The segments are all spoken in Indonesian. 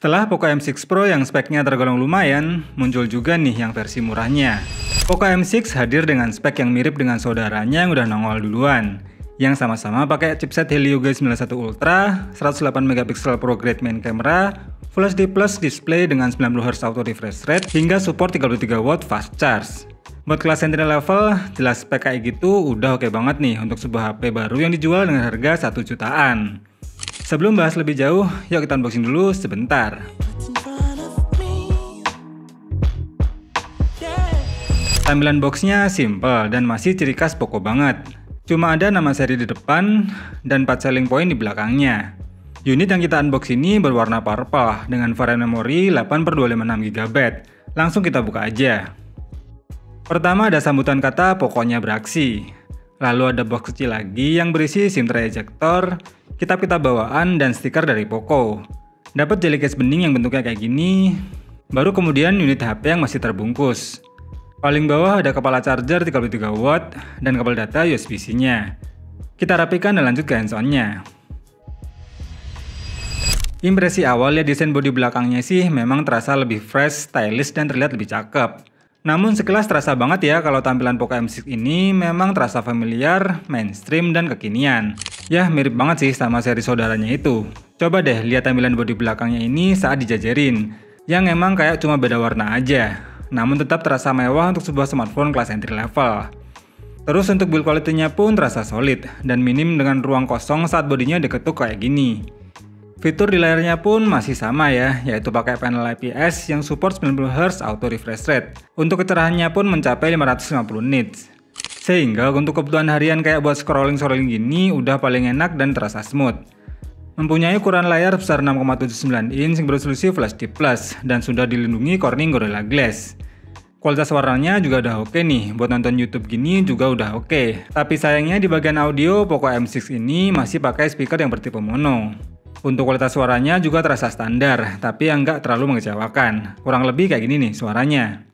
Setelah Poco M6 Pro yang speknya tergolong lumayan, muncul juga nih yang versi murahnya. Poco M6 hadir dengan spek yang mirip dengan saudaranya yang udah nongol duluan, yang sama-sama pakai chipset Helio G91 Ultra, 108MP Pro Grade main camera, Full HD Plus display dengan 90Hz auto refresh rate, hingga support 33W fast charge. Buat kelas entry level, jelas spek kayak gitu udah oke banget nih untuk sebuah HP baru yang dijual dengan harga 1 jutaan. Sebelum bahas lebih jauh, yuk kita unboxing dulu sebentar. Tampilan boxnya simple dan masih ciri khas Poco banget. Cuma ada nama seri di depan dan 4 selling point di belakangnya. Unit yang kita unbox ini berwarna purple dengan varian memori 8/256GB. Langsung kita buka aja. Pertama ada sambutan kata pokoknya beraksi. Lalu ada box kecil lagi yang berisi SIM tray ejector, kitab bawaan, dan stiker dari Poco. Dapat jelly case bening yang bentuknya kayak gini. Baru kemudian unit HP yang masih terbungkus. Paling bawah ada kepala charger 33W dan kabel data USB-C-nya. Kita rapikan dan lanjut ke hands-on-nya. Impresi awal ya desain bodi belakangnya sih memang terasa lebih fresh, stylish, dan terlihat lebih cakep. Namun sekilas terasa banget ya kalau tampilan Poco M6 ini memang terasa familiar, mainstream, dan kekinian. Ya mirip banget sih sama seri saudaranya itu. Coba deh lihat tampilan bodi belakangnya ini saat dijajarin, yang emang kayak cuma beda warna aja. Namun tetap terasa mewah untuk sebuah smartphone kelas entry level. Terus untuk build quality-nya pun terasa solid, dan minim dengan ruang kosong saat bodinya diketuk kayak gini. Fitur di layarnya pun masih sama ya, yaitu pakai panel IPS yang support 90Hz auto refresh rate. Untuk kecerahannya pun mencapai 550 nits. Sehingga untuk kebutuhan harian kayak buat scrolling gini udah paling enak dan terasa smooth. Mempunyai ukuran layar besar 6,79 inch yang beresolusi Full HD Plus dan sudah dilindungi Corning Gorilla Glass. Kualitas warnanya juga udah oke nih, buat nonton YouTube gini juga udah oke. Tapi sayangnya di bagian audio Poco M6 ini masih pakai speaker yang bertipe mono. Untuk kualitas suaranya juga terasa standar, tapi yang nggak terlalu mengecewakan. Kurang lebih kayak gini nih suaranya.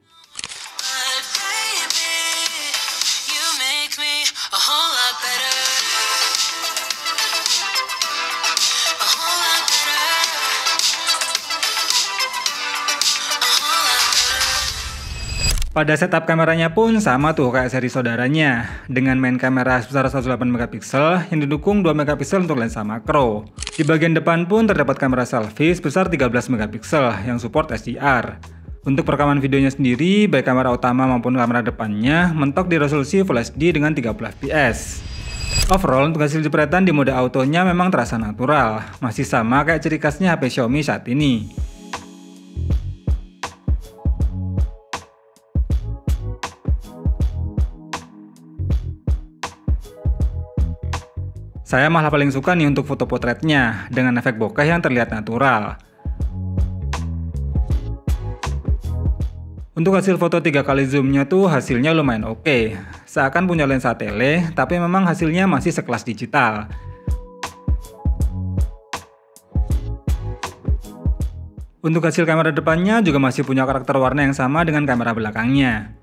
Pada setup kameranya pun sama tuh kayak seri saudaranya, dengan main kamera sebesar 108MP yang didukung 2MP untuk lensa makro. Di bagian depan pun terdapat kamera selfie sebesar 13MP yang support SDR. Untuk perekaman videonya sendiri, baik kamera utama maupun kamera depannya mentok di resolusi Full HD dengan 30fps. Overall, untuk hasil jepretan di mode autonya memang terasa natural, masih sama kayak ciri khasnya HP Xiaomi saat ini. Saya malah paling suka nih untuk foto potretnya, dengan efek bokeh yang terlihat natural. Untuk hasil foto 3 kali zoomnya tuh hasilnya lumayan oke. Seakan punya lensa tele, tapi memang hasilnya masih sekelas digital. Untuk hasil kamera depannya juga masih punya karakter warna yang sama dengan kamera belakangnya.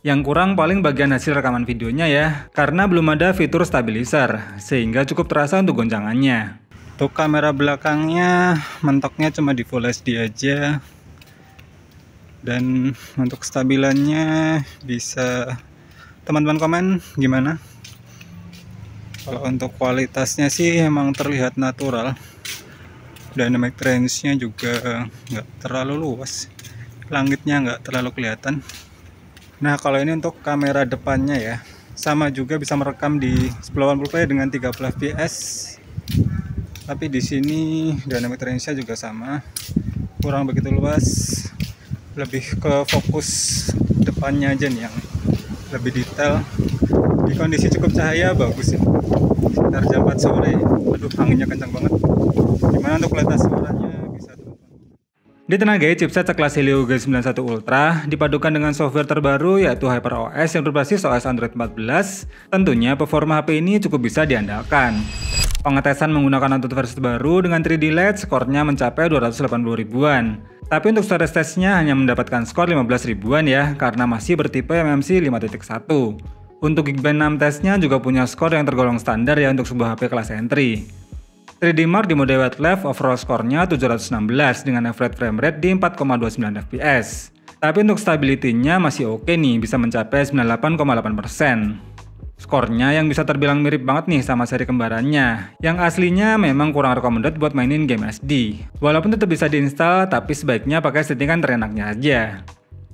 Yang kurang paling bagian hasil rekaman videonya ya, karena belum ada fitur stabilizer, sehingga cukup terasa untuk goncangannya. Untuk kamera belakangnya, mentoknya cuma di Full HD aja. Dan untuk stabilannya bisa teman-teman komen gimana? Kalau untuk kualitasnya sih emang terlihat natural. Dynamic range-nya juga nggak terlalu luas. Langitnya nggak terlalu kelihatan. Nah kalau ini untuk kamera depannya ya, sama juga bisa merekam di 1080p dengan 30fps. Tapi di sini dynamic range-nya juga sama, kurang begitu luas, lebih ke fokus depannya aja nih yang lebih detail. Di kondisi cukup cahaya bagus ya. Sekitar jam 4 sore, aduh anginnya kencang banget. Gimana untuk kualitas suaranya? Ditenagai chipset sekelas Helio G91 Ultra dipadukan dengan software terbaru yaitu HyperOS yang berbasis OS Android 14, tentunya performa HP ini cukup bisa diandalkan. Pengetesan menggunakan Antutu versi baru dengan 3D LED skornya mencapai 280 ribuan. Tapi untuk storage testnya hanya mendapatkan skor 15 ribuan ya, karena masih bertipe MMC 5.1. Untuk Geekbench 6 testnya juga punya skor yang tergolong standar ya untuk sebuah HP kelas entry. 3D Mark di mode wildlife overall skornya 716 dengan average frame rate di 4,29 fps. Tapi untuk stability-nya masih oke nih, bisa mencapai 98,8%. Skornya yang bisa terbilang mirip banget nih sama seri kembarannya, yang aslinya memang kurang recommended buat mainin game SD. Walaupun tetap bisa diinstal, tapi sebaiknya pakai settingan terenaknya aja.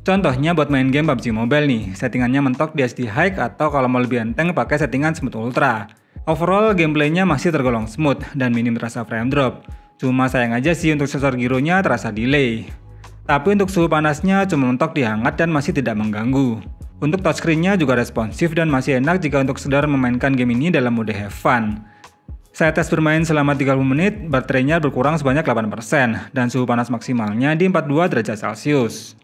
Contohnya buat main game PUBG Mobile nih, settingannya mentok di SD High atau kalau mau lebih enteng pakai settingan Smooth Ultra. Overall gameplaynya masih tergolong smooth dan minim terasa frame drop. Cuma sayang aja sih untuk sensor gyronya terasa delay. Tapi untuk suhu panasnya cuma mentok di hangat dan masih tidak mengganggu. Untuk touchscreen-nya juga responsif dan masih enak jika untuk sekedar memainkan game ini dalam mode have fun. Saya tes bermain selama 30 menit, baterainya berkurang sebanyak 8% dan suhu panas maksimalnya di 42 derajat Celcius.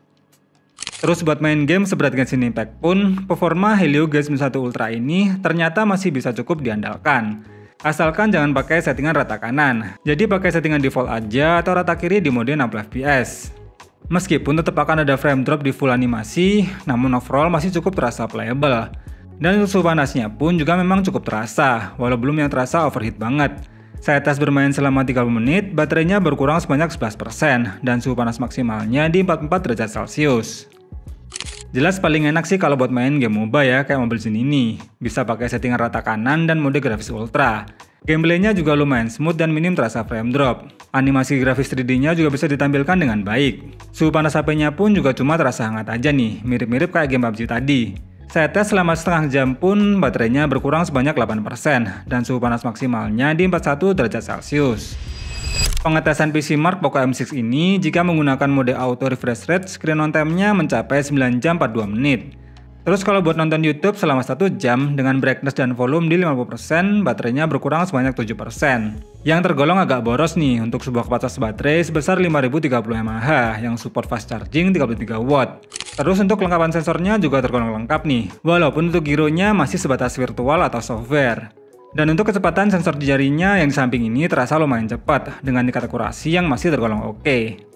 Terus buat main game seberat Genshin Impact pun, performa Helio G91 Ultra ini ternyata masih bisa cukup diandalkan. Asalkan jangan pakai settingan rata kanan, jadi pakai settingan default aja atau rata kiri di mode 60 fps. Meskipun tetap akan ada frame drop di full animasi, namun overall masih cukup terasa playable. Dan untuk suhu panasnya pun juga memang cukup terasa, walau belum yang terasa overheat banget. Saya tes bermain selama 30 menit, baterainya berkurang sebanyak 11% dan suhu panas maksimalnya di 44 derajat Celcius. Jelas paling enak sih kalau buat main game MOBA ya, kayak Mobile Legends ini. Bisa pakai settingan rata kanan dan mode grafis ultra. Gameplaynya juga lumayan smooth dan minim terasa frame drop. Animasi grafis 3D-nya juga bisa ditampilkan dengan baik. Suhu panas HP-nya pun juga cuma terasa hangat aja nih, mirip-mirip kayak game PUBG tadi. Saya tes selama setengah jam pun baterainya berkurang sebanyak 8% dan suhu panas maksimalnya di 41 derajat Celcius. Pengetesan PC Mark Poco M6 ini jika menggunakan mode auto refresh rate, screen on time-nya mencapai 9 jam 42 menit. Terus kalau buat nonton YouTube selama 1 jam dengan brightness dan volume di 50%, baterainya berkurang sebanyak 7%. Yang tergolong agak boros nih untuk sebuah kapasitas baterai sebesar 5030 mAh yang support fast charging 33 watt. Terus untuk kelengkapan sensornya juga tergolong lengkap nih, walaupun untuk gyronya masih sebatas virtual atau software. Dan untuk kecepatan sensor di jarinya yang di samping ini terasa lumayan cepat dengan tingkat akurasi yang masih tergolong oke.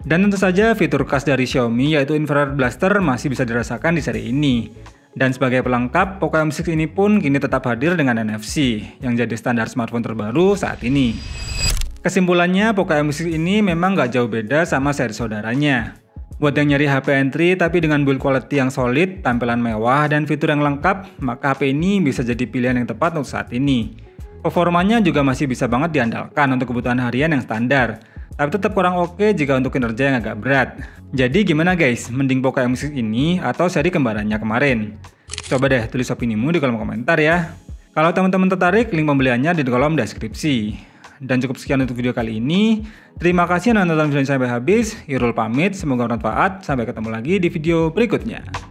Dan tentu saja fitur khas dari Xiaomi yaitu infrared blaster masih bisa dirasakan di seri ini. Dan sebagai pelengkap, Poco M6 ini pun kini tetap hadir dengan NFC yang jadi standar smartphone terbaru saat ini. Kesimpulannya, Poco M6 ini memang gak jauh beda sama seri saudaranya. Buat yang nyari HP entry tapi dengan build quality yang solid, tampilan mewah, dan fitur yang lengkap, maka HP ini bisa jadi pilihan yang tepat untuk saat ini. Performanya juga masih bisa banget diandalkan untuk kebutuhan harian yang standar, tapi tetap kurang oke jika untuk kinerja yang agak berat. Jadi gimana guys, mending Poco M6 ini atau seri kembarannya kemarin? Coba deh tulis opinimu di kolom komentar ya. Kalau teman-teman tertarik, link pembeliannya di kolom deskripsi. Dan cukup sekian untuk video kali ini. Terima kasih yang nonton video sampai habis. Irul pamit, semoga bermanfaat. Sampai ketemu lagi di video berikutnya.